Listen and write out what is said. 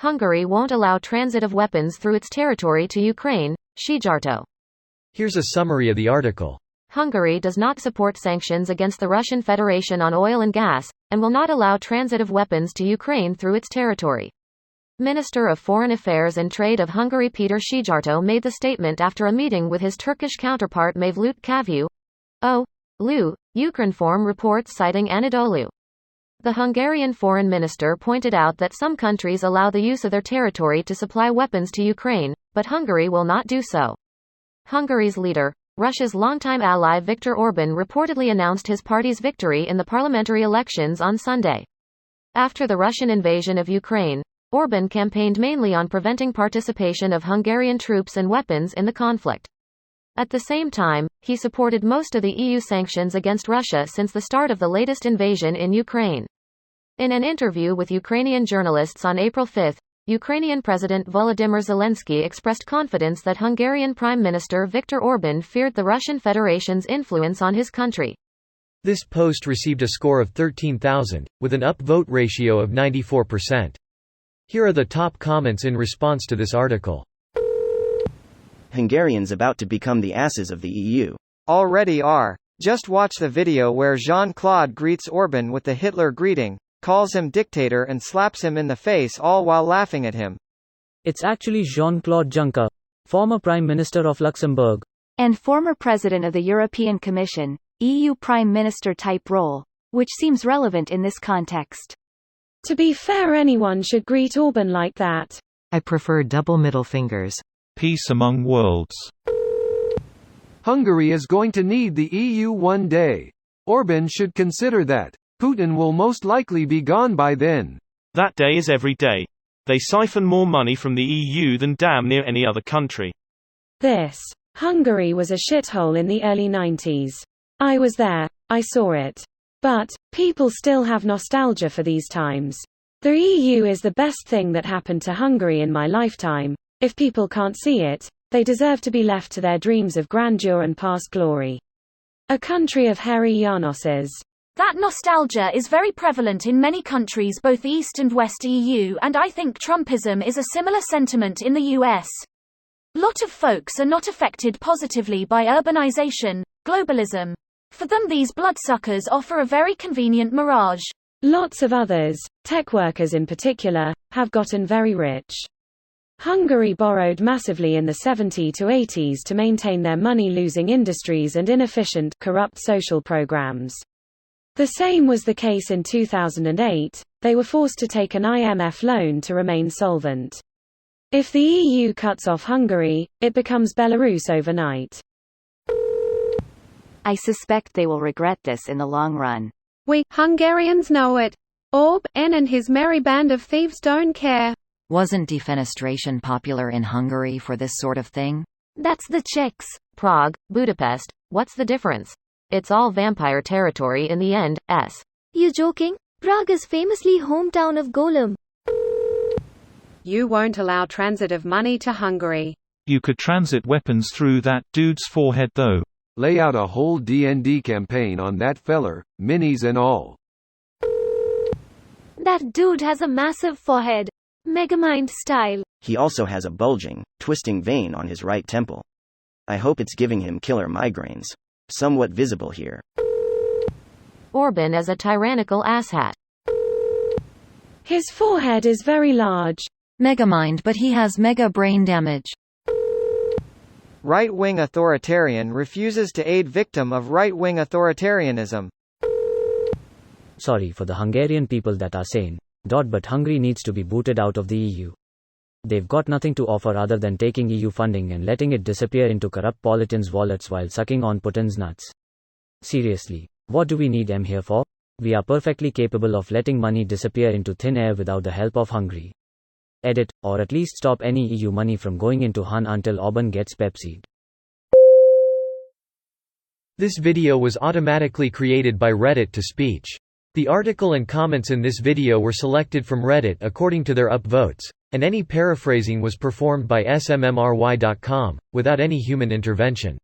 Hungary won't allow transit of weapons through its territory to Ukraine, Szijjarto. Here's a summary of the article. Hungary does not support sanctions against the Russian Federation on oil and gas, and will not allow transit of weapons to Ukraine through its territory. Minister of Foreign Affairs and Trade of Hungary Péter Szijjarto made the statement after a meeting with his Turkish counterpart Mevlut Cavusoglu, Ukrinform reports citing Anadolu. The Hungarian foreign minister pointed out that some countries allow the use of their territory to supply weapons to Ukraine, but Hungary will not do so. Hungary's leader, Russia's longtime ally Viktor Orban reportedly announced his party's victory in the parliamentary elections on Sunday. After the Russian invasion of Ukraine, Orban campaigned mainly on preventing participation of Hungarian troops and weapons in the conflict. At the same time, he supported most of the EU sanctions against Russia since the start of the latest invasion in Ukraine. In an interview with Ukrainian journalists on April 5, Ukrainian President Volodymyr Zelensky expressed confidence that Hungarian Prime Minister Viktor Orban feared the Russian Federation's influence on his country. This post received a score of 13,000, with an upvote ratio of 94%. Here are the top comments in response to this article. Hungarians about to become the asses of the EU. Already are. Just watch the video where Jean-Claude greets Orban with the Hitler greeting, calls him dictator and slaps him in the face all while laughing at him. It's actually Jean-Claude Juncker, former Prime Minister of Luxembourg. And former President of the European Commission, EU Prime Minister type role, which seems relevant in this context. To be fair, anyone should greet Orban like that. I prefer double middle fingers. Peace among worlds. Hungary is going to need the EU one day. Orban should consider that. Putin will most likely be gone by then. That day is every day. They siphon more money from the EU than damn near any other country. Hungary was a shithole in the early 90s. I was there, I saw it. But, people still have nostalgia for these times. The EU is the best thing that happened to Hungary in my lifetime. If people can't see it, they deserve to be left to their dreams of grandeur and past glory. A country of hairy Janoses. That nostalgia is very prevalent in many countries, both East and West EU, and I think Trumpism is a similar sentiment in the US. Lot of folks are not affected positively by urbanization, globalism. For them, these bloodsuckers offer a very convenient mirage. Lots of others, tech workers in particular, have gotten very rich. Hungary borrowed massively in the 70s to 80s to maintain their money-losing industries and inefficient, corrupt social programs. The same was the case in 2008, they were forced to take an IMF loan to remain solvent. If the EU cuts off Hungary, it becomes Belarus overnight. I suspect they will regret this in the long run. We Hungarians know it. Orban and his merry band of thieves don't care. Wasn't defenestration popular in Hungary for this sort of thing? That's the Czechs. Prague, Budapest, what's the difference? It's all vampire territory in the end. You joking? Prague is famously hometown of Golem. You won't allow transit of money to Hungary. You could transit weapons through that dude's forehead though. Lay out a whole DND campaign on that feller, minis and all. That dude has a massive forehead. Megamind style. He also has a bulging, twisting vein on his right temple. I hope it's giving him killer migraines. Somewhat visible here. Orban as a tyrannical asshat. His forehead is very large. Megamind, but he has mega brain damage. Right-wing authoritarian refuses to aid victim of right-wing authoritarianism. Sorry for the Hungarian people that are sane. But Hungary needs to be booted out of the EU. They've got nothing to offer other than taking EU funding and letting it disappear into corrupt politicians' wallets while sucking on Putin's nuts. Seriously, what do we need them here for? We are perfectly capable of letting money disappear into thin air without the help of Hungary. Edit, or at least stop any EU money from going into Hun until Orban gets Pepsi'd. This video was automatically created by Reddit to speech. The article and comments in this video were selected from Reddit according to their upvotes, and any paraphrasing was performed by smmry.com, without any human intervention.